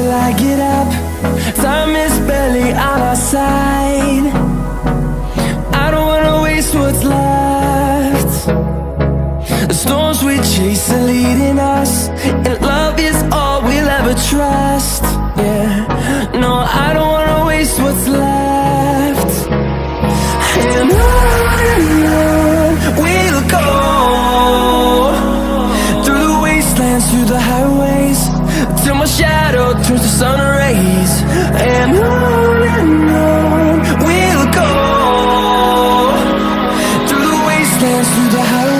till I get up. Time is barely on our side. I don't wanna waste what's left. The storms we chase are leading us, and love is all we'll ever trust. Yeah, no, I don't wanna waste what's left. And on we'll go, through the wastelands, through the highways, till my shadow turns to sun rays. And on we'll go, through the wastelands, through the highways.